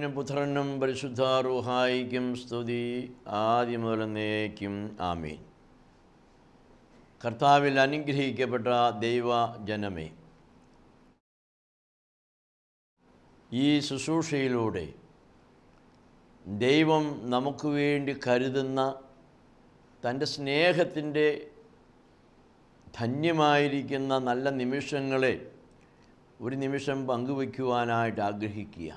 പിതാവിനും പുത്രനും പരിശുദ്ധ റൂഹായിക്കും സ്തുതി ആദ്യം മുതൽ എന്നേക്കും ആമീൻ. കർത്താവിൽ അനുഗ്രഹിക്കപ്പെട്ട ദൈവജനമേ, ഈ ശുശ്രൂഷയിലൂടെ ദൈവം നമുക്ക് വേണ്ടി കരുതുന്ന തൻ്റെ സ്നേഹത്തിൻ്റെ ധന്യമായിരിക്കുന്ന നല്ല നിമിഷങ്ങളെ ഒരു നിമിഷം പങ്കുവയ്ക്കുവാനായിട്ട് ആഗ്രഹിക്കുക.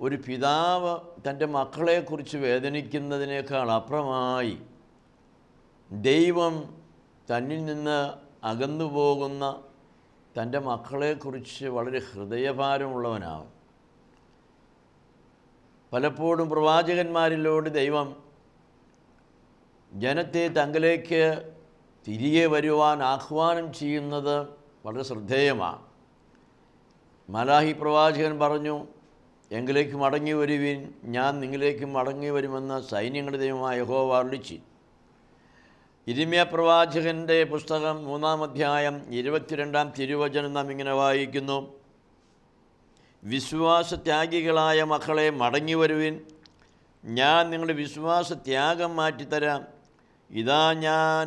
ഒരു പിതാവ് തൻ്റെ മക്കളെക്കുറിച്ച് വേദനിക്കുന്നതിനേക്കാൾ അപ്പുറമായി ദൈവം തന്നിൽ നിന്ന് അകന്നു പോകുന്ന തൻ്റെ മക്കളെക്കുറിച്ച് വളരെ ഹൃദയഭാരമുള്ളവനാണ്. പലപ്പോഴും പ്രവാചകന്മാരിലൂടെ ദൈവം ജനത്തെ തങ്ങളിലേക്ക് തിരികെ വരുവാൻ ആഹ്വാനം ചെയ്യുന്നത് വളരെ ശ്രദ്ധേയമാണ്. മലാഹി പ്രവാചകൻ പറഞ്ഞു, എങ്കിലേക്ക് മടങ്ങി വരുവിൻ, ഞാൻ നിങ്ങളിലേക്ക് മടങ്ങി വരുമെന്ന് സൈന്യങ്ങളുടെ ദൈവമായ യഹോവ അരുളിച്ചെയ്തു. യിരെമ്യാ പ്രവാചകൻ്റെ പുസ്തകം 3-ാം അധ്യായം 22-ാം തിരുവചനം നാം ഇങ്ങനെ വായിക്കുന്നു: വിശ്വാസത്യാഗികളായ മക്കളെ മടങ്ങി വരുവിൻ, ഞാൻ നിങ്ങളുടെ വിശ്വാസത്യാഗം മാറ്റിത്തരാം. ഇതാ ഞാൻ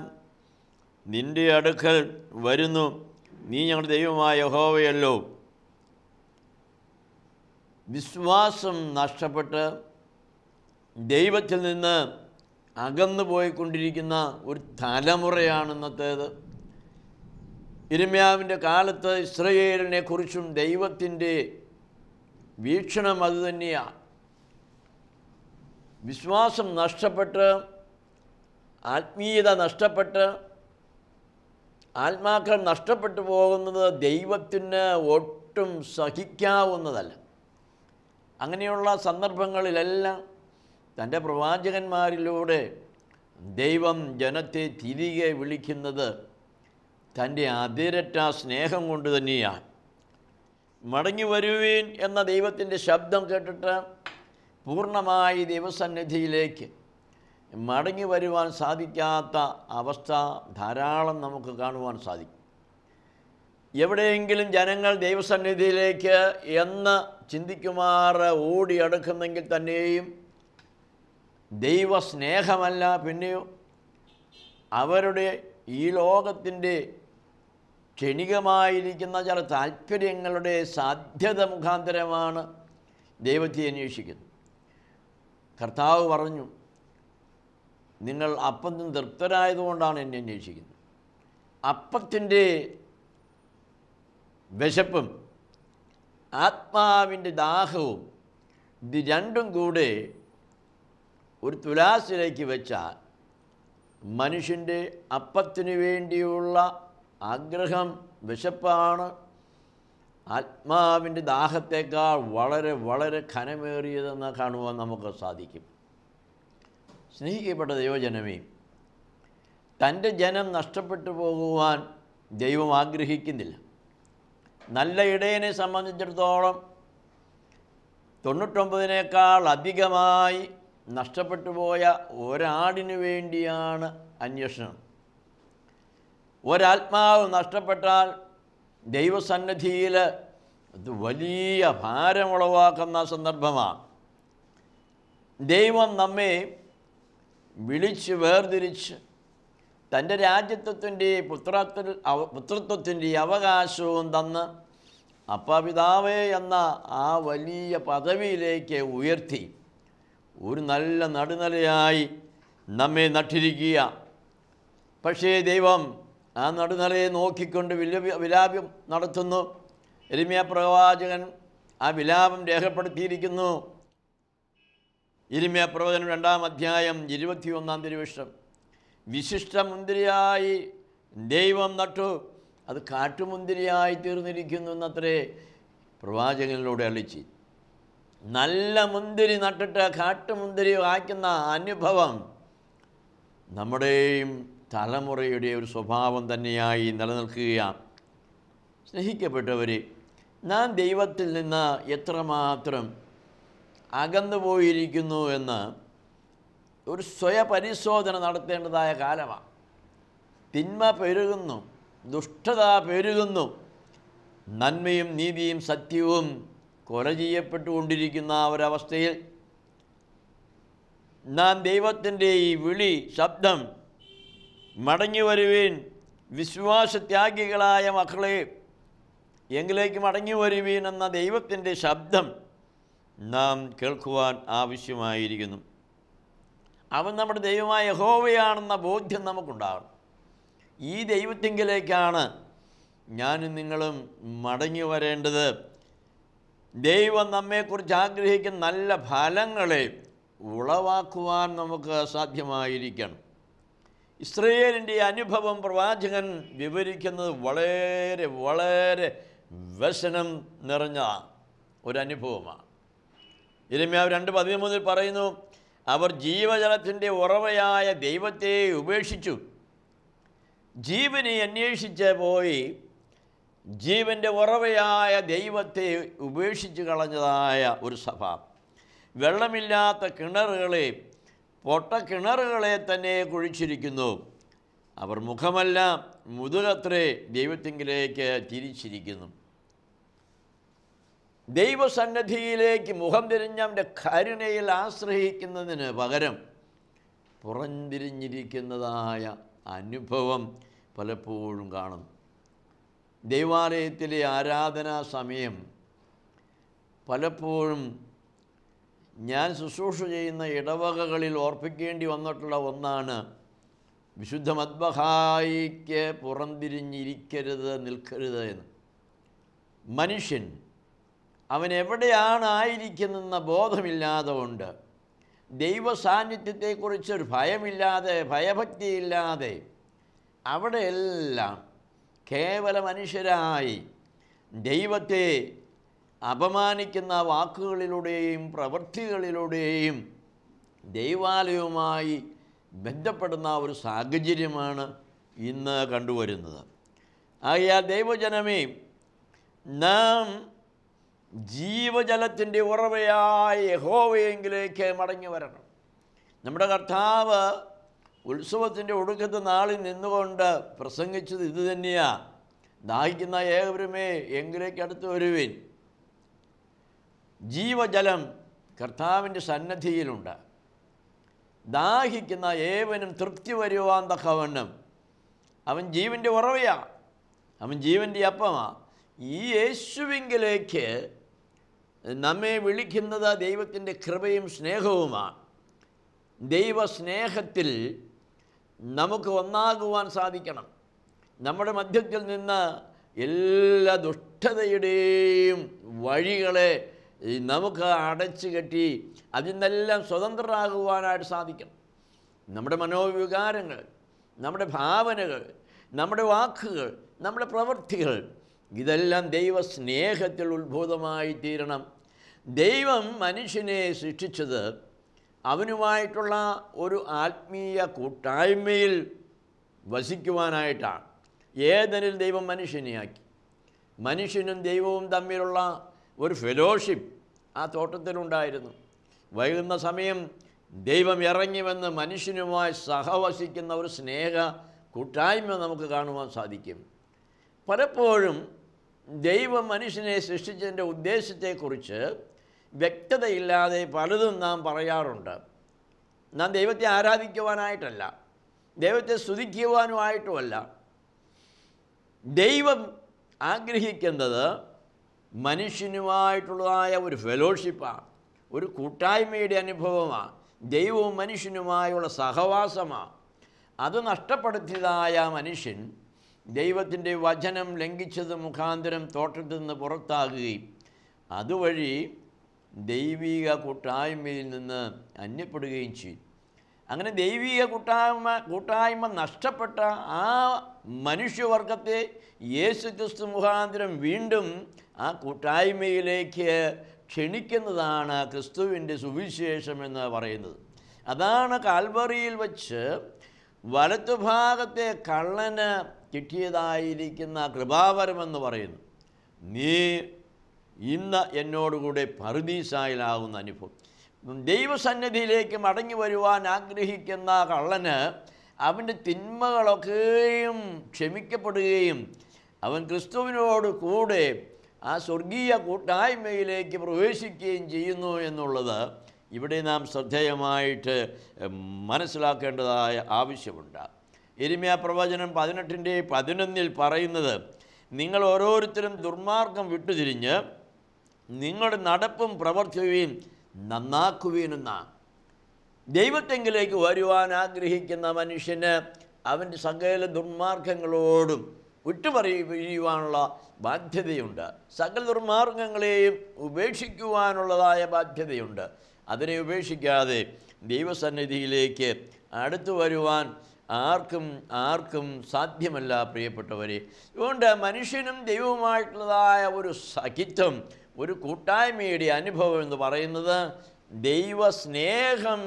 നിൻ്റെ അടുക്കൽ വരുന്നു, നീ ഞങ്ങളുടെ ദൈവമായ യഹോവയല്ലോ. വിശ്വാസം നഷ്ടപ്പെട്ട് ദൈവത്തിൽ നിന്ന് അകന്നു പോയിക്കൊണ്ടിരിക്കുന്ന ഒരു തലമുറയാണ് ഇന്നത്തേത്. യിരെമ്യാവിൻ്റെ കാലത്ത് ഇസ്രായേലിനെ കുറിച്ചും ദൈവത്തിൻ്റെ വീക്ഷണം അതുതന്നെയാണ്. വിശ്വാസം നഷ്ടപ്പെട്ട്, ആത്മീയത നഷ്ടപ്പെട്ട്, ആത്മാക്കൾ നഷ്ടപ്പെട്ടു പോകുന്നത് ദൈവത്തിന് ഒട്ടും സഹിക്കാവുന്നതല്ല. അങ്ങനെയുള്ള സന്ദർഭങ്ങളിലെല്ലാം തൻ്റെ പ്രവാചകന്മാരിലൂടെ ദൈവം ജനത്തെ തിരികെ വിളിക്കുന്നത് തൻ്റെ അതിരറ്റ സ്നേഹം കൊണ്ട് തന്നെയാണ്. മടങ്ങി വരുവീൻ എന്ന ദൈവത്തിൻ്റെ ശബ്ദം കേട്ടിട്ട് പൂർണ്ണമായി ദൈവസന്നിധിയിലേക്ക് മടങ്ങി വരുവാൻ സാധിക്കാത്ത അവസ്ഥ ധാരാളം നമുക്ക് കാണുവാൻ സാധിക്കും. എവിടെയെങ്കിലും ജനങ്ങൾ ദൈവസന്നിധിയിലേക്ക് എന്ന് ചിന്തിക്കുമാറ് ഓടിയടുക്കുന്നെങ്കിൽ തന്നെയും ദൈവസ്നേഹമല്ല, പിന്നെയോ അവരുടെ ഈ ലോകത്തിൻ്റെ ക്ഷണികമായിരിക്കുന്ന ചില താല്പര്യങ്ങളുടെ സാധ്യത മുഖാന്തരമാണ് ദൈവത്തെ അന്വേഷിക്കുന്നത്. കർത്താവ് പറഞ്ഞു, നിങ്ങൾ അപ്പം തൃപ്തരായതുകൊണ്ടാണ് എന്നെ അന്വേഷിക്കുന്നത്. അപ്പത്തിൻ്റെ വിശപ്പും ആത്മാവിൻ്റെ ദാഹവും ഇത് രണ്ടും കൂടെ ഒരു തുലാസിലേക്ക് വെച്ചാൽ മനുഷ്യൻ്റെ അപ്പത്തിനു വേണ്ടിയുള്ള ആഗ്രഹം, വിശപ്പാണ് ആത്മാവിൻ്റെ ദാഹത്തേക്കാൾ വളരെ വളരെ ഘനമേറിയതെന്ന് കാണുവാൻ നമുക്ക് സാധിക്കും. സ്നേഹിക്കപ്പെട്ട ദൈവജനമേ, തൻ്റെ ജനം നഷ്ടപ്പെട്ടു പോകുവാൻ ദൈവം ആഗ്രഹിക്കുന്നില്ല. നല്ല ഇടയനെ സംബന്ധിച്ചിടത്തോളം 99-നേക്കാൾ അധികമായി നഷ്ടപ്പെട്ടു പോയ ഒരാടിനു വേണ്ടിയാണ് അന്വേഷണം. ഒരാത്മാവ് നഷ്ടപ്പെട്ടാൽ ദൈവസന്നിധിയിൽ അത് വലിയ ഭാരമുളവാക്കുന്ന സന്ദർഭമാണ്. ദൈവം നമ്മെ വിളിച്ച് വേർതിരിച്ച് തൻ്റെ രാജ്യത്വത്തിൻ്റെ പുത്രത്വത്തിൻ്റെ അവകാശവും തന്ന് അപ്പാപിതാവേ എന്ന ആ വലിയ പദവിയിലേക്ക് ഉയർത്തി ഒരു നല്ല നടുനിലയായി നമ്മെ നട്ടിരിക്കുക. പക്ഷേ ദൈവം ആ നടുനിലയെ നോക്കിക്കൊണ്ട് വിലാപം നടത്തുന്നു. യിരെമ്യാ പ്രവാചകൻ ആ വിലാപം രേഖപ്പെടുത്തിയിരിക്കുന്നു. യിരെമ്യാ പ്രവചനം 2-ാം അധ്യായം 21-ാം തിരുവചനം: വിശിഷ്ട മുന്തിരിയായി ദൈവം നട്ടു, അത് കാട്ടുമുന്തിരിയായി തീർന്നിരിക്കുന്നു എന്നത്രേ പ്രവാചകനിലൂടെ അരുളിച്ചെയ്തു. നല്ല മുന്തിരി നട്ടിട്ട് കാട്ടുമുന്തിരി കായ്ക്കുന്ന അനുഭവം നമ്മുടെയും തലമുറയുടെ ഒരു സ്വഭാവം തന്നെയായി നിലനിൽക്കുകയാണ്. സ്നേഹിക്കപ്പെട്ടവരെ, നാം ദൈവത്തിൽ നിന്ന് എത്രമാത്രം അകന്നുപോയിരിക്കുന്നു എന്ന് ഒരു സ്വയപരിശോധന നടത്തേണ്ടതായ കാലമാണ്. തിന്മ പെരുകുന്നു, ദുഷ്ടത പെരുകുന്നു, നന്മയും നീതിയും സത്യവും കൊല ചെയ്യപ്പെട്ടുകൊണ്ടിരിക്കുന്ന ഒരവസ്ഥയിൽ നാം ദൈവത്തിൻ്റെ ഈ വിളി ശബ്ദം, മടങ്ങി വരുവീൻ വിശ്വാസത്യാഗികളായ മക്കളെ, എങ്കിലേക്ക് മടങ്ങി വരുവീൻ എന്ന ദൈവത്തിൻ്റെ ശബ്ദം നാം കേൾക്കുവാൻ ആവശ്യമായിരിക്കുന്നു. അവൻ നമ്മുടെ ദൈവമായ യഹോവയാണെന്ന ബോധ്യം നമുക്കുണ്ടാകണം. ഈ ദൈവത്തിങ്കിലേക്കാണ് ഞാനും നിങ്ങളും മടങ്ങി വരേണ്ടത്. ദൈവം നമ്മെക്കുറിച്ച് ആഗ്രഹിക്കുന്ന നല്ല ഫലങ്ങളെ ഉളവാക്കുവാൻ നമുക്ക് സാധ്യമായിരിക്കണം. ഇസ്രായേലിൻ്റെ അനുഭവം പ്രവാചകൻ വിവരിക്കുന്നത് വളരെ വളരെ വ്യസനം നിറഞ്ഞ ഒരനുഭവമാണ്. യിരെമ്യാവ് 2:13 പറയുന്നു, അവർ ജീവജലത്തിൻ്റെ ഉറവയായ ദൈവത്തെ ഉപേക്ഷിച്ചു, ജീവനെ അന്വേഷിച്ച് പോയി ജീവൻ്റെ ഉറവയായ ദൈവത്തെ ഉപേക്ഷിച്ച് കളഞ്ഞതായ ഒരു സഭ. വെള്ളമില്ലാത്ത കിണറുകളെ, പൊട്ടക്കിണറുകളെ തന്നെ കുഴിച്ചിരിക്കുന്നു. അവർ മുഖമല്ല മുതുകത്രേ ദൈവത്തിങ്കിലേക്ക് തിരിച്ചിരിക്കുന്നു. ദൈവസന്നിധിയിലേക്ക് മുഖം തിരിഞ്ഞവൻ്റെ കരുണയിൽ ആശ്രയിക്കുന്നതിന് പകരം പുറംതിരിഞ്ഞിരിക്കുന്നതായ അനുഭവം പലപ്പോഴും കാണുന്നു. ദൈവാലയത്തിലെ ആരാധനാ സമയം പലപ്പോഴും ഞാൻ ശുശ്രൂഷ ചെയ്യുന്ന ഇടവകകളിൽ ഓർപ്പിക്കേണ്ടി വന്നിട്ടുള്ള ഒന്നാണ്, വിശുദ്ധ മദ്ബഹായിക്ക് പുറംതിരിഞ്ഞിരിക്കരുത്, നിൽക്കരുത് എന്ന്. മനുഷ്യൻ അവൻ എവിടെയാണ് ആയിരിക്കുന്നെന്ന ബോധമില്ലാതെ കൊണ്ട്, ദൈവ സാന്നിധ്യത്തെക്കുറിച്ചൊരു ഭയമില്ലാതെ, ഭയഭക്തിയില്ലാതെ അവിടെയെല്ലാം കേവല മനുഷ്യരായി ദൈവത്തെ അപമാനിക്കുന്ന വാക്കുകളിലൂടെയും പ്രവൃത്തികളിലൂടെയും ദൈവാലയവുമായി ബന്ധപ്പെടുന്ന ഒരു സാഹചര്യമാണ് ഇന്ന് കണ്ടുവരുന്നത്. ആകയാൽ ദൈവജനമേ, നാം ജീവജലത്തിൻ്റെ ഉറവയായ യഹോവയെങ്കിലേക്ക് മടങ്ങി വരണം. നമ്മുടെ കർത്താവ് ഉത്സവത്തിൻ്റെ ഒടുക്കത്തെ നാളിൽ നിന്നുകൊണ്ട് പ്രസംഗിച്ചത് ഇത് തന്നെയാണ്. ദാഹിക്കുന്ന ഏവരുമേ എങ്കിലേക്ക് അടുത്ത് വരുവിൻ. ജീവജലം കർത്താവിൻ്റെ സന്നദ്ധിയിലുണ്ട്. ദാഹിക്കുന്ന ഏവനും തൃപ്തി വരുവാൻ തക്കവണ്ണം അവൻ ജീവൻ്റെ ഉറവയാണ്, അവൻ ജീവൻ്റെ അപ്പമാണ്. ഈ യേശുവിങ്കിലേക്ക് നമ്മെ വിളിക്കുന്നത് ദൈവത്തിൻ്റെ കൃപയും സ്നേഹവുമാണ്. ദൈവസ്നേഹത്തിൽ നമുക്ക് ഒന്നാകുവാൻ സാധിക്കണം. നമ്മുടെ മധ്യത്തിൽ നിന്ന് എല്ലാ ദുഷ്ടതയുടെയും വഴികളെ നമുക്ക് അടച്ചു കെട്ടി അതിൽ നിന്നെല്ലാം സ്വതന്ത്രരാകുവാനായിട്ട് സാധിക്കണം. നമ്മുടെ മനോവികാരങ്ങൾ, നമ്മുടെ ഭാവനകൾ, നമ്മുടെ വാക്കുകൾ, നമ്മുടെ പ്രവൃത്തികൾ ഇതെല്ലാം ദൈവസ്നേഹത്തിൽ ഉത്ഭൂതമായി തീരണം. ദൈവം മനുഷ്യനെ സൃഷ്ടിച്ചത് അവനുമായിട്ടുള്ള ഒരു ആത്മീയ കൂട്ടായ്മയിൽ വസിക്കുവാനായിട്ടാണ്. ഏദനിൽ ദൈവം മനുഷ്യനെയാക്കി. മനുഷ്യനും ദൈവവും തമ്മിലുള്ള ഒരു ഫെലോഷിപ്പ് ആ തോട്ടത്തിലുണ്ടായിരുന്നു. വൈകുന്ന സമയം ദൈവം ഇറങ്ങി വന്ന് മനുഷ്യനുമായി സഹവസിക്കുന്ന ഒരു സ്നേഹ കൂട്ടായ്മ നമുക്ക് കാണുവാൻ സാധിക്കും. പലപ്പോഴും ദൈവം മനുഷ്യനെ സൃഷ്ടിച്ചതിൻ്റെ ഉദ്ദേശത്തെക്കുറിച്ച് വ്യക്തതയില്ലാതെ പലതും നാം പറയാറുണ്ട്. നാം ദൈവത്തെ ആരാധിക്കുവാനായിട്ടല്ല, ദൈവത്തെ സ്തുതിക്കുവാനുമായിട്ടുമല്ല. ദൈവം ആഗ്രഹിക്കുന്നത് മനുഷ്യനുമായിട്ടുള്ളതായ ഒരു ഫെലോഷിപ്പാണ്, ഒരു കൂട്ടായ്മയുടെ അനുഭവമാണ്, ദൈവവും മനുഷ്യനുമായുള്ള സഹവാസമാണ്. അത് നഷ്ടപ്പെടുത്തിയതായ മനുഷ്യൻ ദൈവത്തിൻ്റെ വചനം ലംഘിച്ചത് മുഖാന്തരം തോട്ടത്തിൽ നിന്ന് പുറത്താകുകയും അതുവഴി ദൈവിക കൂട്ടായ്മയിൽ നിന്ന് അന്യപ്പെടുകയും ചെയ്യും. അങ്ങനെ ദൈവിക കൂട്ടായ്മ നഷ്ടപ്പെട്ട ആ മനുഷ്യവർഗത്തെ യേശുക്രിസ്തു മുഖാന്തരം വീണ്ടും ആ കൂട്ടായ്മയിലേക്ക് ക്ഷണിക്കുന്നതാണ് ക്രിസ്തുവിൻ്റെ സുവിശേഷം എന്ന് പറയുന്നത്. അതാണ് കാൽവറിയിൽ വച്ച് വലത്തുഭാഗത്തെ കള്ളന് കിട്ടിയതായിരിക്കുന്ന കൃപാവരമെന്ന് പറയുന്നു. നീ ഇന്ന് എന്നോടുകൂടെ പറുദീസായിലാകുന്ന അനുഭവം. ദൈവസന്നിധിയിലേക്ക് മടങ്ങി വരുവാൻ ആഗ്രഹിക്കുന്ന കള്ളന് അവൻ്റെ തിന്മകളൊക്കെയും ക്ഷമിക്കപ്പെടുകയും അവൻ ക്രിസ്തുവിനോട് കൂടെ ആ സ്വർഗീയ കൂട്ടായ്മയിലേക്ക് പ്രവേശിക്കുകയും ചെയ്യുന്നു എന്നുള്ളത് ഇവിടെ നാം ശ്രദ്ധേയമായിട്ട് മനസ്സിലാക്കേണ്ടതായ ആവശ്യമുണ്ട്. യിരെമ്യാ പ്രവചനം 18:11 പറയുന്നത്, നിങ്ങൾ ഓരോരുത്തരും ദുർമാർഗം വിട്ടുതിരിഞ്ഞ് നിങ്ങളുടെ നടപ്പും പ്രവർത്തിയും നന്നാക്കുവീനെന്നാണ്. ദൈവത്തെങ്കിലേക്ക് വരുവാൻ ആഗ്രഹിക്കുന്ന മനുഷ്യന് അവൻ്റെ സകല ദുർമാർഗങ്ങളോടും വിട്ടുപറയുവാനുള്ള ബാധ്യതയുണ്ട്. സകല ദുർമാർഗങ്ങളെയും ഉപേക്ഷിക്കുവാനുള്ളതായ ബാധ്യതയുണ്ട്. അതിനെ ഉപേക്ഷിക്കാതെ ദൈവസന്നിധിയിലേക്ക് അടുത്തു വരുവാൻ ആർക്കും സാധ്യമല്ല പ്രിയപ്പെട്ടവരെ. അതുകൊണ്ട് മനുഷ്യനും ദൈവവുമായിട്ടുള്ളതായ ഒരു സഖിത്വം, ഒരു കൂട്ടായ്മയുടെ അനുഭവം എന്ന് പറയുന്നത് ദൈവസ്നേഹം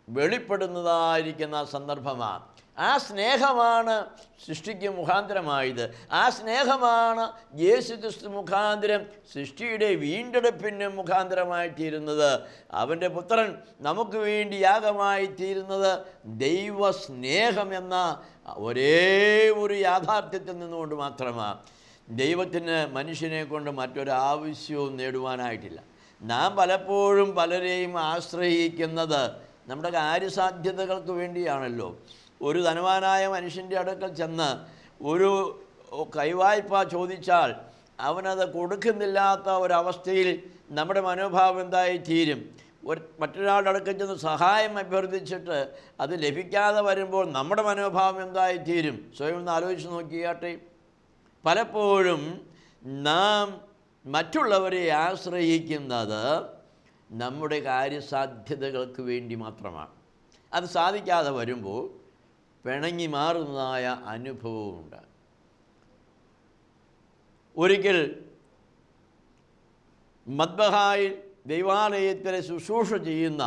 വെളിപ്പെടുന്നതായിരിക്കുന്ന സന്ദർഭമാണ്. ആ സ്നേഹമാണ് സൃഷ്ടിക്ക് മുഖാന്തരമായത്. ആ സ്നേഹമാണ് യേശുക്രിസ്തു മുഖാന്തരം സൃഷ്ടിയുടെ വീണ്ടെടുപ്പിന് മുഖാന്തരമായിത്തീരുന്നത്. അവൻ്റെ പുത്രൻ നമുക്ക് വേണ്ടി യാഗമായിത്തീരുന്നത് ദൈവസ്നേഹം എന്ന ഒരേ ഒരു യാഥാർത്ഥ്യത്തിൽ നിന്നുകൊണ്ട് മാത്രമാണ്. ദൈവത്തിന് മനുഷ്യനെ കൊണ്ട് മറ്റൊരാവശ്യവും നേടുവാനായിട്ടില്ല. നാം പലപ്പോഴും പലരെയും ആശ്രയിക്കുന്നത് നമ്മുടെ കാര്യസാധ്യതകൾക്ക് വേണ്ടിയാണല്ലോ. ഒരു ധനവാനായ മനുഷ്യൻ്റെ അടുക്കൽ ചെന്ന് ഒരു കൈവായ്പ ചോദിച്ചാൽ അവനത് കൊടുക്കുന്നില്ലാത്ത ഒരവസ്ഥയിൽ നമ്മുടെ മനോഭാവം എന്തായി തീരും? മറ്റൊരാളുടെ അടുക്കൽ ചെന്ന് സഹായം അഭ്യർത്ഥിച്ചിട്ട് അത് ലഭിക്കാതെ വരുമ്പോൾ നമ്മുടെ മനോഭാവം എന്തായി തീരും? സ്വയം ഒന്ന് ആലോചിച്ച് നോക്കിയാട്ടെ. പലപ്പോഴും നാം മറ്റുള്ളവരെ ആശ്രയിക്കുന്നത് നമ്മുടെ കാര്യസാധ്യതകൾക്ക് വേണ്ടി മാത്രമാണ്. അത് സാധിക്കാതെ വരുമ്പോൾ പിണങ്ങി മാറുന്നതായ അനുഭവമുണ്ട്. ഒരിക്കൽ മദ്ബഹായിൽ ദൈവാലയത്തിലെ ശുശ്രൂഷ ചെയ്യുന്ന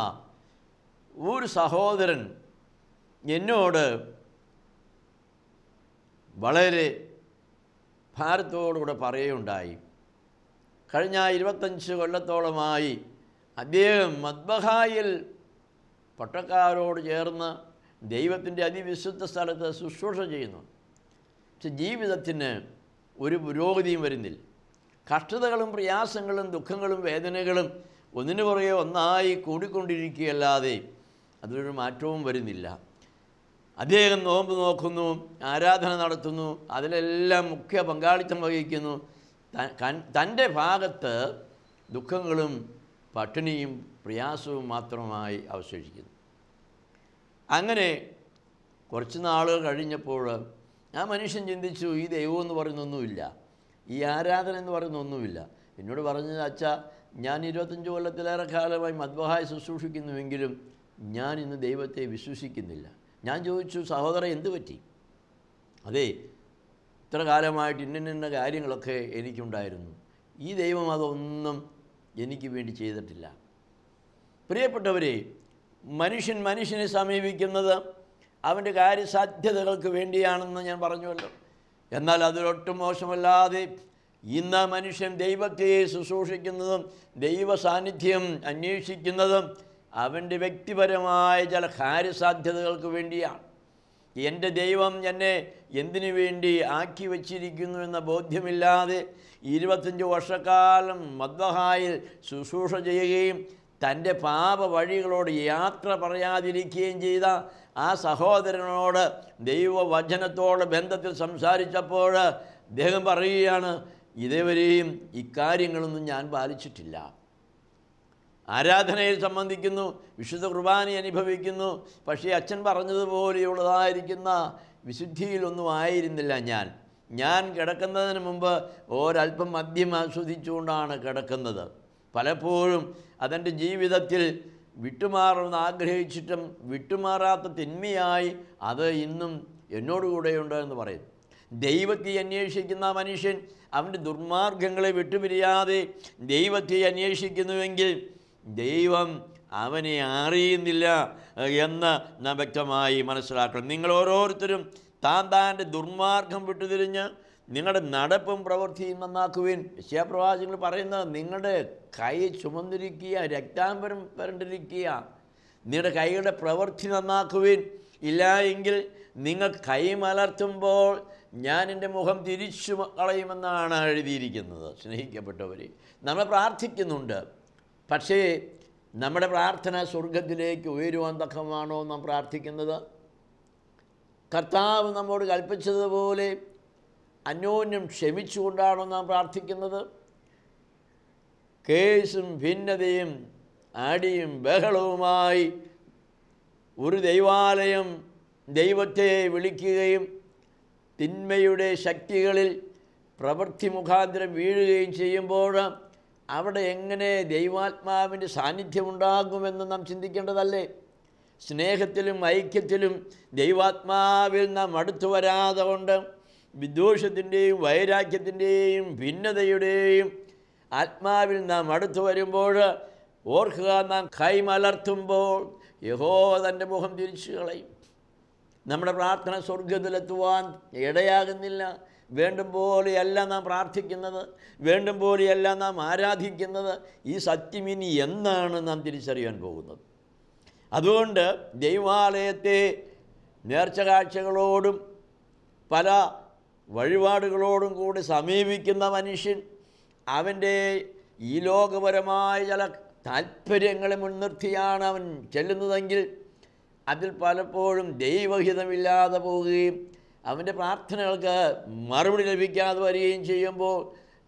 ഒരു സഹോദരൻ എന്നോട് വളരെ ഭാരത്തോടുകൂടെ പറയുകയുണ്ടായി. കഴിഞ്ഞ 25 കൊല്ലത്തോളമായി അദ്ദേഹം മദ്ബഹായിൽ പട്ടക്കാരോട് ചേർന്ന് ദൈവത്തിൻ്റെ അതിവിശുദ്ധ സ്ഥലത്ത് ശുശ്രൂഷ ചെയ്യുന്നു. പക്ഷെ ജീവിതത്തിന് ഒരു പുരോഗതിയും വരുന്നില്ല. കഷ്ടതകളും പ്രയാസങ്ങളും ദുഃഖങ്ങളും വേദനകളും ഒന്നിനു പുറകെ ഒന്നായി കൂടിക്കൊണ്ടിരിക്കുകയല്ലാതെ അതിലൊരു മാറ്റവും വരുന്നില്ല. അദ്ദേഹം നോമ്പ് നോക്കുന്നു, ആരാധന നടത്തുന്നു, അതിലെല്ലാം മുഖ്യ പങ്കാളിത്തം വഹിക്കുന്നു. തൻ്റെ ഭാഗത്ത് ദുഃഖങ്ങളും പട്ടിണിയും പ്രയാസവും മാത്രമായി അവശേഷിക്കുന്നു. അങ്ങനെ കുറച്ച് നാളുകൾ കഴിഞ്ഞപ്പോൾ ആ മനുഷ്യൻ ചിന്തിച്ചു, ഈ ദൈവം എന്ന് പറയുന്നൊന്നുമില്ല, ഈ ആരാധന എന്ന് പറയുന്നൊന്നുമില്ല. എന്നോട് പറഞ്ഞത്, അച്ഛാ, ഞാൻ 25 കൊല്ലത്തിലേറെ കാലമായി മദ്ബഹായി ശുശ്രൂഷിക്കുന്നുവെങ്കിലും ഞാൻ ഇന്ന് ദൈവത്തെ വിശ്വസിക്കുന്നില്ല. ഞാൻ ചോദിച്ചു, സഹോദരൻ എന്ത് പറ്റി? അതെ, ഇത്ര കാലമായിട്ട് ഇന്ന കാര്യങ്ങളൊക്കെ എനിക്കുണ്ടായിരുന്നു, ഈ ദൈവം അതൊന്നും എനിക്ക് വേണ്ടി ചെയ്തിട്ടില്ല. പ്രിയപ്പെട്ടവരെ, മനുഷ്യനെ സമീപിക്കുന്നത് അവൻ്റെ കാര്യസാധ്യതകൾക്ക് വേണ്ടിയാണെന്ന് ഞാൻ പറഞ്ഞുവല്ലോ. എന്നാൽ അതിലൊട്ടും മോശമല്ലാതെ ഇന്ന് മനുഷ്യൻ ദൈവത്തെ ശുശ്രൂഷിക്കുന്നതും ദൈവ സാന്നിധ്യം അന്വേഷിക്കുന്നതും അവൻ്റെ വ്യക്തിപരമായ ചില കാര്യസാധ്യതകൾക്ക് വേണ്ടിയാണ്. എൻ്റെ ദൈവം എന്നെ എന്തിനു വേണ്ടി ആക്കി വച്ചിരിക്കുന്നു എന്ന ബോധ്യമില്ലാതെ 25 വർഷക്കാലം മദ്ബഹായിൽ ശുശ്രൂഷ ചെയ്യുകയും തൻ്റെ പാപ വഴികളോട് യാത്ര പറയാതിരിക്കുകയും ചെയ്ത ആ സഹോദരനോട് ദൈവവചനത്തോട് ബന്ധത്തിൽ സംസാരിച്ചപ്പോൾ അദ്ദേഹം പറയുകയാണ്, ഇതേവരെയും ഇക്കാര്യങ്ങളൊന്നും ഞാൻ പാലിച്ചിട്ടില്ല. ആരാധനയിൽ സംബന്ധിക്കുന്നു, വിശുദ്ധ കുർബാന അനുഭവിക്കുന്നു, പക്ഷേ അച്ഛൻ പറഞ്ഞതുപോലെയുള്ളതായിരിക്കുന്ന വിശുദ്ധിയിലൊന്നും ആയിരുന്നില്ല ഞാൻ കിടക്കുന്നതിന് മുമ്പ് ഒരല്പം മദ്യം ആസ്വദിച്ചുകൊണ്ടാണ് കിടക്കുന്നത്. പലപ്പോഴും അതെൻ്റെ ജീവിതത്തിൽ വിട്ടുമാറുമെന്ന് ആഗ്രഹിച്ചിട്ടും വിട്ടുമാറാത്ത തിന്മയായി അത് ഇന്നും എന്നോടുകൂടെയുണ്ട് എന്ന് പറയുന്നു. ദൈവത്തെ അന്വേഷിക്കുന്ന മനുഷ്യൻ അവൻ്റെ ദുർമാർഗങ്ങളെ വിട്ടുപിരിയാതെ ദൈവത്തെ അന്വേഷിക്കുന്നുവെങ്കിൽ ദൈവം അവനെ അറിയുന്നില്ല എന്ന് നാം വ്യക്തമായി മനസ്സിലാക്കണം. നിങ്ങൾ ഓരോരുത്തരും താൻ്റെ ദുർമാർഗം വിട്ടുതിരിഞ്ഞ് നിങ്ങളുടെ നടപ്പും പ്രവൃത്തിയും നന്നാക്കുവിൻ. യെശയ്യാപ്രവാചകൻ പറയുന്നത്, നിങ്ങളുടെ കൈ ചുമന്നിരിക്കുക, രക്താംബരം വരണ്ടിരിക്കുക, നിങ്ങളുടെ കൈയുടെ പ്രവൃത്തി നന്നാക്കുവിൻ. ഇല്ല എങ്കിൽ നിങ്ങൾ കൈ മലർത്തുമ്പോൾ ഞാൻ എൻ്റെ മുഖം തിരിച്ചു കളയുമെന്നാണ് എഴുതിയിരിക്കുന്നത്. സ്നേഹിക്കപ്പെട്ടവരെ, നമ്മൾ പ്രാർത്ഥിക്കുന്നുണ്ട്, പക്ഷേ നമ്മുടെ പ്രാർത്ഥന സ്വർഗത്തിലേക്ക് ഉയരുവാൻ തക്കമാണോ നാം പ്രാർത്ഥിക്കുന്നത്? കർത്താവ് നമ്മോട് കൽപ്പിച്ചതുപോലെ അന്യോന്യം ക്ഷമിച്ചുകൊണ്ടാണോ നാം പ്രാർത്ഥിക്കുന്നത്? കേസും ഭിന്നതയും അടിയും ബഹളവുമായി ഒരു ദൈവാലയം ദൈവത്തെ വിളിക്കുകയും തിന്മയുടെ ശക്തികളിൽ പ്രവൃത്തി മുഖാന്തരം വീഴുകയും ചെയ്യുമ്പോൾ അവിടെ എങ്ങനെ ദൈവാത്മാവിൻ്റെ സാന്നിധ്യമുണ്ടാകുമെന്ന് നാം ചിന്തിക്കേണ്ടതല്ലേ? സ്നേഹത്തിലും ഐക്യത്തിലും ദൈവാത്മാവിൽ നാം അടുത്തു വരാതെ കൊണ്ട് വിദ്വേഷത്തിൻ്റെയും വൈരാഗ്യത്തിൻ്റെയും ഭിന്നതയുടെയും ആത്മാവിൽ നാം അടുത്തു വരുമ്പോൾ ഓർക്കുക, നാം കൈമലർത്തുമ്പോൾ യഹോവ തൻ്റെ മുഖം തിരിച്ചു കളയും. നമ്മുടെ പ്രാർത്ഥന സ്വർഗത്തിലെത്തുവാൻ ഇടയാകുന്നില്ല. വേണ്ടും പോലെയല്ല നാം പ്രാർത്ഥിക്കുന്നത്, വേണ്ടും പോലെയല്ല നാം ആരാധിക്കുന്നത്. ഈ സത്യം ഇനി എന്നാണ് നാം തിരിച്ചറിയാൻ പോകുന്നത്? അതുകൊണ്ട് ദൈവാലയത്തെ നേർച്ച കാഴ്ചകളോടും പല വഴിപാടുകളോടും കൂടി സമീപിക്കുന്ന മനുഷ്യൻ അവൻ്റെ ഈ ലോകപരമായ ചില താല്പര്യങ്ങളെ മുൻനിർത്തിയാണ് അവൻ ചെല്ലുന്നതെങ്കിൽ അതിൽ പലപ്പോഴും ദൈവഹിതമില്ലാതെ പോവുകയും അവൻ്റെ പ്രാർത്ഥനകൾക്ക് മറുപടി ലഭിക്കാതെ വരികയും ചെയ്യുമ്പോൾ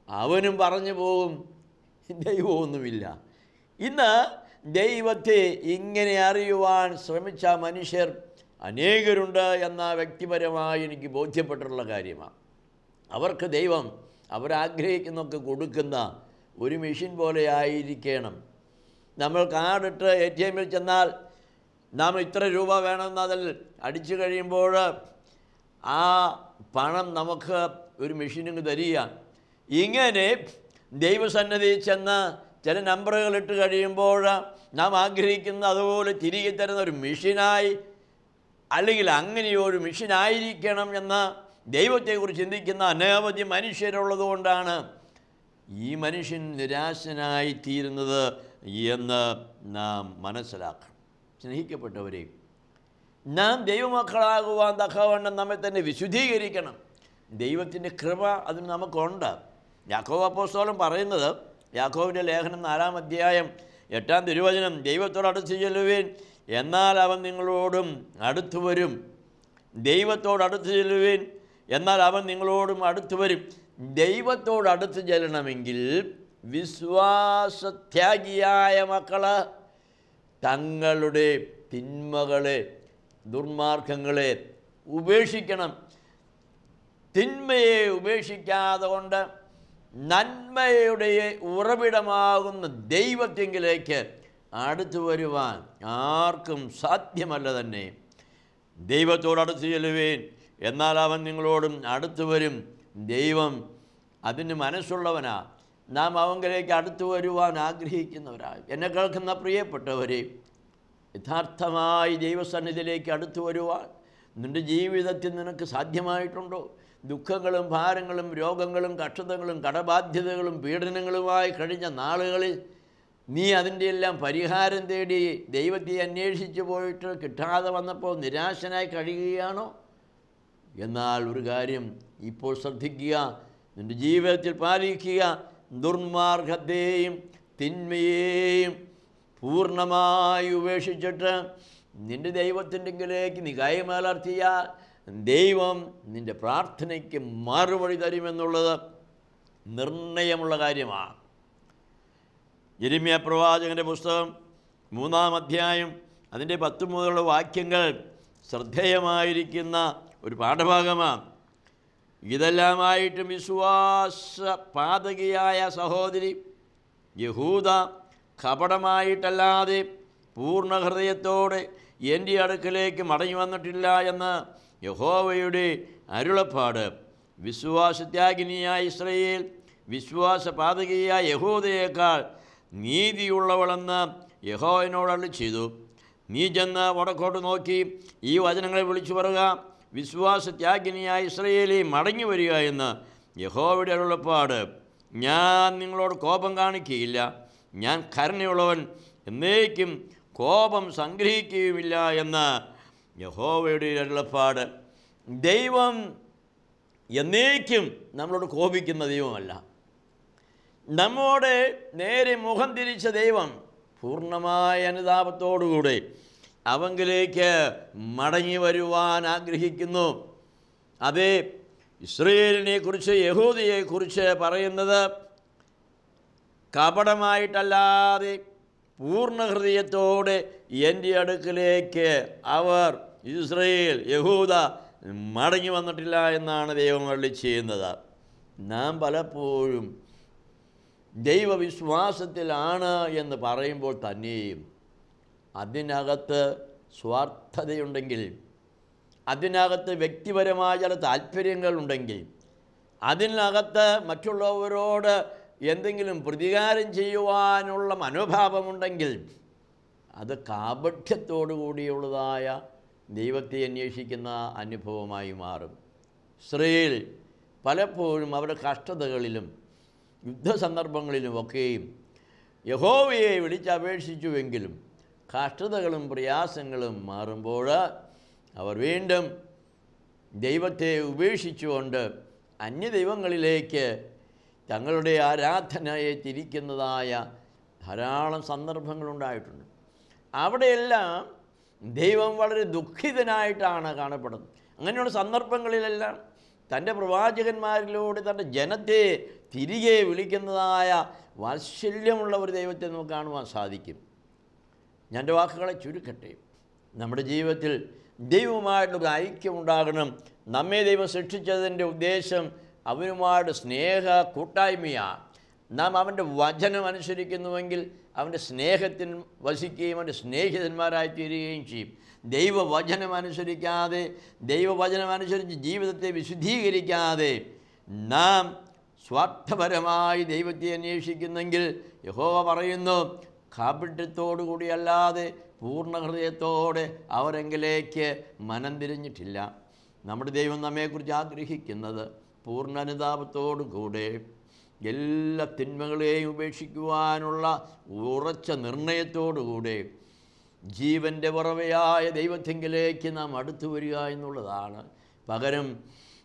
അവനും പറഞ്ഞു പോകും, ദൈവമൊന്നുമില്ല. ഇന്ന് ദൈവത്തെ ഇങ്ങനെ അറിയുവാൻ ശ്രമിച്ച മനുഷ്യർ അനേകരുണ്ട് എന്ന വ്യക്തിപരമായി എനിക്ക് ബോധ്യപ്പെട്ടിട്ടുള്ള കാര്യമാണ്. അവർക്ക് ദൈവം അവരാഗ്രഹിക്കുന്നതൊക്കെ കൊടുക്കുന്ന ഒരു മെഷീൻ പോലെ ആയിരിക്കണം. നമ്മൾ കാർഡിട്ട് ATM ചെന്നാൽ നാം ഇത്ര രൂപ വേണമെന്ന് അതിൽ അടിച്ചു കഴിയുമ്പോൾ ആ പണം നമുക്ക് ഒരു മെഷീനിങ് തരിക. ഇങ്ങനെ ദൈവസന്നിധിയിൽ ചെന്ന് ചില നമ്പറുകൾ ഇട്ട് കഴിയുമ്പോൾ നാം ആഗ്രഹിക്കുന്ന അതുപോലെ തിരികെ തരുന്ന ഒരു മെഷീനായി, അല്ലെങ്കിൽ അങ്ങനെയൊരു മെഷീനായിരിക്കണം എന്ന് ദൈവത്തെക്കുറിച്ച് ചിന്തിക്കുന്ന അനവധി മനുഷ്യരുള്ളതുകൊണ്ടാണ് ഈ മനുഷ്യൻ നിരാശനായി തീരുന്നത് എന്ന് നാം മനസ്സിലാക്കണം. സ്നേഹിക്കപ്പെട്ടവരെ, നാം ദൈവമക്കളാകുവാൻ തക്കവണ്ണം നമ്മെ തന്നെ വിശുദ്ധീകരിക്കണം. ദൈവത്തിൻ്റെ കൃപ അതിന് നമുക്കുണ്ട്. യാക്കോബ് അപ്പോസ്തലൻ പറയുന്നത്, യാക്കോബിൻ്റെ ലേഖനം 4-ാം അധ്യായം 8-ാം തിരുവചനം, ദൈവത്തോട് അടുത്ത് ചെല്ലുവിൻ, എന്നാൽ അവൻ നിങ്ങളോടും അടുത്തു വരും. ദൈവത്തോട് അടുത്ത് ചെല്ലുവിൻ, എന്നാൽ അവൻ നിങ്ങളോടും അടുത്തു വരും. ദൈവത്തോട് അടുത്ത് ചെല്ലണമെങ്കിൽ വിശ്വാസത്യാഗിയായ മക്കൾ തങ്ങളുടെ തിന്മകളെ, ദുർമാർഗങ്ങളെ ഉപേക്ഷിക്കണം. തിന്മയെ ഉപേക്ഷിക്കാതെ കൊണ്ട് നന്മയുടെ ഉറവിടമാകുന്ന ദൈവത്തെങ്കിലേക്ക് അടുത്തു വരുവാൻ ആർക്കും സാധ്യമല്ല തന്നെ. ദൈവത്തോടടുത്ത് ചെല്ലുവേൻ, എന്നാൽ അവൻ നിങ്ങളോടും അടുത്തു വരും. ദൈവം അതിന് മനസ്സുള്ളവനാ. നാം അവങ്കിലേക്ക് അടുത്തു വരുവാൻ ആഗ്രഹിക്കുന്നവരാണ്. എന്നെ കേൾക്കുന്ന പ്രിയപ്പെട്ടവരെ, യഥാർത്ഥമായി ദൈവസന്നിധിയിലേക്ക് അടുത്തു വരുവാൻ നിൻ്റെ ജീവിതത്തിൽ നിനക്ക് സാധ്യമായിട്ടുണ്ടോ? ദുഃഖങ്ങളും ഭാരങ്ങളും രോഗങ്ങളും കഷ്ടതകളും കടബാധ്യതകളും പീഡനങ്ങളുമായി കഴിഞ്ഞ നാളുകളിൽ നീ അതിൻ്റെ എല്ലാം പരിഹാരം തേടി ദൈവത്തെ അന്വേഷിച്ച് പോയിട്ട് കിട്ടാതെ വന്നപ്പോൾ നിരാശനായി കഴിയുകയാണോ? എന്നാൽ ഒരു കാര്യം ഇപ്പോൾ ശ്രദ്ധിക്കുക, നിൻ്റെ ജീവിതത്തിൽ പാലിക്കുക. ദുർമാർഗത്തെയും തിന്മയെയും പൂർണ്ണമായി ഉപേക്ഷിച്ചിട്ട് നിൻ്റെ ദൈവത്തിൻ്റെങ്കിലേക്ക് നീ കൈമലർത്തിയാൽ ദൈവം നിൻ്റെ പ്രാർത്ഥനയ്ക്ക് മറുപടി തരുമെന്നുള്ളത് നിർണയമുള്ള കാര്യമാണ്. യെരമ്യാ പ്രവാചകൻ്റെ പുസ്തകം 3-ാം അധ്യായം അതിൻ്റെ 10 മുതലുള്ള വാക്യങ്ങൾ ശ്രദ്ധേയമായിരിക്കുന്ന ഒരു പാഠഭാഗമാണ്. ഇതെല്ലാമായിട്ടും വിശ്വാസപാതകിയായ സഹോദരി യഹൂദ കപടമായിട്ടല്ലാതെ പൂർണ്ണ ഹൃദയത്തോടെ എൻ്റെ അടുക്കലേക്ക് മടങ്ങി വന്നിട്ടില്ല എന്ന് യഹോവയുടെ അരുളപ്പാട്. വിശ്വാസത്യാഗിനിയായ ഇസ്രായേൽ വിശ്വാസപാതകിയായ യഹൂദയേക്കാൾ നീതിയുള്ളവളെന്ന് യഹോവയോട് അരുളിച്ചെയ്തു. നീ ചെന്ന് വടക്കോട്ട് നോക്കി ഈ വചനങ്ങളെ വിളിച്ചു പറയുക, വിശ്വാസത്യാഗിനിയായ ഇസ്രായേലേ മടങ്ങി വരിക എന്ന് യഹോവയുടെ അരുളപ്പാട്. ഞാൻ നിങ്ങളോട് കോപം കാണിക്കുകയില്ല, ഞാൻ കരുണയുള്ളവൻ, എന്നേക്കും കോപം സംഗ്രഹിക്കുകയുമില്ല എന്ന് യഹോവയുടെ അരുളപ്പാട്. ദൈവം എന്നേക്കും നമ്മളോട് കോപിക്കുന്ന ദൈവമല്ല. നമ്മോട് നേരെ മുഖം തിരിച്ച ദൈവം പൂർണ്ണമായ അനുതാപത്തോടുകൂടെ അവങ്കിലേക്ക് മടങ്ങി വരുവാൻ ആഗ്രഹിക്കുന്നു. അതേ, ഇസ്രയേലിനെ കുറിച്ച്, യഹൂദയെക്കുറിച്ച് പറയുന്നത് കപടമായിട്ടല്ലാതെ പൂർണ്ണ ഹൃദയത്തോടെ എൻ്റെ അടുക്കലേക്ക് അവർ, ഇസ്രയേൽ, യഹൂദ, മടങ്ങി വന്നിട്ടില്ല എന്നാണ് ദൈവം അരുളി ചെയ്യുന്നത്. നാം പലപ്പോഴും ദൈവവിശ്വാസത്തിലാണ് എന്ന് പറയുമ്പോൾ തന്നെയും അതിനകത്ത് സ്വാർത്ഥതയുണ്ടെങ്കിൽ, അതിനകത്ത് വ്യക്തിപരമായ ചില താല്പര്യങ്ങളുണ്ടെങ്കിൽ, അതിനകത്ത് മറ്റുള്ളവരോട് എന്തെങ്കിലും പ്രതികാരം ചെയ്യുവാനുള്ള മനോഭാവമുണ്ടെങ്കിൽ അത് കാപഠ്യത്തോടു കൂടിയുള്ളതായ ദൈവത്തെ അന്വേഷിക്കുന്ന അനുഭവമായി മാറും. ഇസ്രായേൽ പലപ്പോഴും അവരുടെ കഷ്ടതകളിലും യുദ്ധസന്ദർഭങ്ങളിലുമൊക്കെയും യഹോവയെ വിളിച്ചപേക്ഷിച്ചുവെങ്കിലും കഷ്ടതകളും പ്രയാസങ്ങളും മാറുമ്പോൾ അവർ വീണ്ടും ദൈവത്തെ ഉപേക്ഷിച്ചുകൊണ്ട് അന്യദൈവങ്ങളിലേക്ക് തങ്ങളുടെ ആരാധനയെ തിരിക്കുന്നതായ ധാരാളം സന്ദർഭങ്ങളുണ്ടായിട്ടുണ്ട്. അവിടെയെല്ലാം ദൈവം വളരെ ദുഃഖിതനായിട്ടാണ് കാണപ്പെടുന്നത്. അങ്ങനെയുള്ള സന്ദർഭങ്ങളിലെല്ലാം തൻ്റെ പ്രവാചകന്മാരിലൂടെ തൻ്റെ ജനത്തെ തിരികെ വിളിക്കുന്നതായ വാത്സല്യമുള്ള ഒരു ദൈവത്തെ നമുക്ക് കാണുവാൻ സാധിക്കും. ഞാൻ എൻ്റെ വാക്കുകളെ ചുരുക്കട്ടെ. നമ്മുടെ ജീവിതത്തിൽ ദൈവവുമായിട്ടൊരു ഐക്യമുണ്ടാകണം. നമ്മെ ദൈവം സൃഷ്ടിച്ചതിൻ്റെ ഉദ്ദേശം അവനുമായിട്ട് സ്നേഹ കൂട്ടായ്മയാണ്. നാം അവൻ്റെ വചനം അനുസരിക്കുന്നുവെങ്കിൽ അവൻ്റെ സ്നേഹത്തിൽ വസിക്കുകയും അവൻ്റെ സ്നേഹിതന്മാരായി തീരുകയും ചെയ്യും. ദൈവവചനം അനുസരിച്ച് ജീവിതത്തെ വിശുദ്ധീകരിക്കാതെ നാം സ്വാർത്ഥപരമായി ദൈവത്തെ അന്വേഷിക്കുന്നെങ്കിൽ യഹോവ പറയുന്നു, കാപട്യത്തോടു കൂടിയല്ലാതെ പൂർണ്ണ ഹൃദയത്തോടെ അവരെങ്കിലേക്ക് മനം തിരിഞ്ഞിട്ടില്ല. നമ്മുടെ ദൈവം നമ്മെക്കുറിച്ച് ആഗ്രഹിക്കുന്നത് പൂർണ്ണ അനുതാപത്തോടു കൂടെ എല്ലാ തിന്മകളെയും ഉപേക്ഷിക്കുവാനുള്ള ഉറച്ച നിർണയത്തോടുകൂടെ ജീവൻ്റെ ഉറവയായ ദൈവത്തിങ്കിലേക്ക് നാം അടുത്തു വരിക എന്നുള്ളതാണ്. പകരം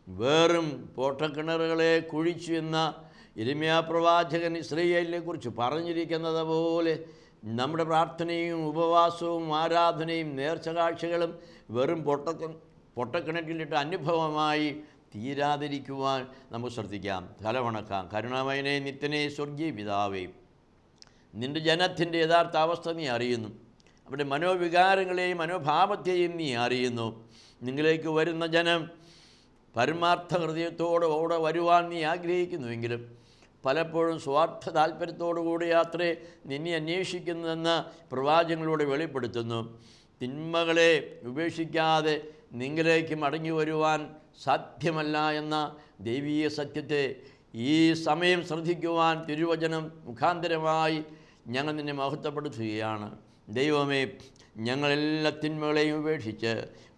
വേറും പോട്ടക്കിണറുകളെ കുഴിച്ചു എന്ന യിരെമ്യാ പ്രവാചകൻ ഇസ്രായേലിനെ കുറിച്ച് പറഞ്ഞിരിക്കുന്നത് പോലെ നമ്മുടെ പ്രാർത്ഥനയും ഉപവാസവും ആരാധനയും നേർച്ചകാഴ്ചകളും വെറും പൊട്ടക്കിണറ്റിലിട്ട അനുഭവമായി തീരാതിരിക്കുവാൻ നമുക്ക് ശ്രദ്ധിക്കാം. തലവണക്കാം. കരുണാമയനെ, നിത്യനെ, സ്വർഗീയ പിതാവേ, നിൻ്റെ ജനത്തിൻ്റെ യഥാർത്ഥ അവസ്ഥ നീ അറിയുന്നു. അവരുടെ മനോവികാരങ്ങളെയും മനോഭാവത്തെയും നീ അറിയുന്നു. നിങ്ങളിലേക്ക് വരുന്ന ജനം പരമാർത്ഥ ഹൃദയത്തോടെ വരുവാൻ നീ ആഗ്രഹിക്കുന്നുവെങ്കിലും പലപ്പോഴും സ്വാർത്ഥ താല്പര്യത്തോടുകൂടി യാത്രയെ നിന്നെ അന്വേഷിക്കുന്നതെന്ന് പ്രവാചകങ്ങളിലൂടെ വെളിപ്പെടുത്തുന്നു. തിന്മകളെ ഉപേക്ഷിക്കാതെ നിങ്ങളിലേക്ക് മടങ്ങി വരുവാൻ സാധ്യമല്ല എന്ന ദൈവീയ സത്യത്തെ ഈ സമയം ശ്രദ്ധിക്കുവാൻ തിരുവചനം മുഖാന്തരമായി ഞങ്ങൾ നിന്നെ മഹത്വപ്പെടുത്തുകയാണ്. ദൈവമേ, ഞങ്ങളെല്ലാ തിന്മകളെയും ഉപേക്ഷിച്ച്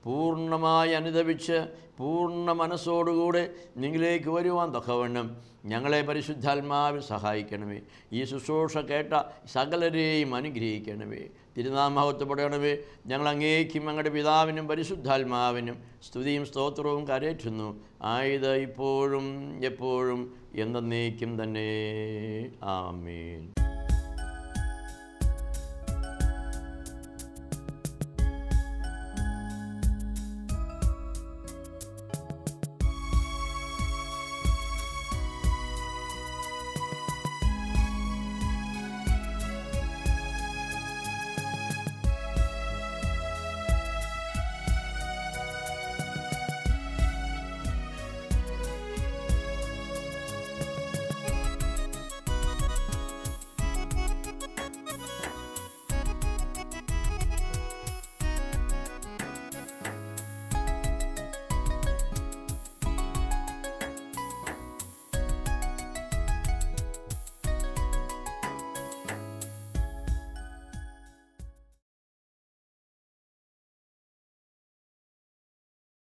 പൂർണ്ണമായി അനുദപിച്ച് പൂർണ്ണ മനസ്സോടുകൂടെ നിങ്ങളിലേക്ക് വരുവാൻ തക്കവണ്ണം ഞങ്ങളെ പരിശുദ്ധാത്മാവിൽ സഹായിക്കണമേ. ഈ ശുശ്രൂഷ കേട്ട സകലരെയും അനുഗ്രഹിക്കണമേ. തിരുനാമഹത്വപ്പെടണമേ. ഞങ്ങൾ അങ്ങേക്കും ഞങ്ങളുടെ പിതാവിനും പരിശുദ്ധാത്മാവിനും സ്തുതിയും സ്തോത്രവും കരേറ്റുന്നു. ആയത് ഇപ്പോഴും എപ്പോഴും എന്നേക്കും തന്നെ. ആമേൻ.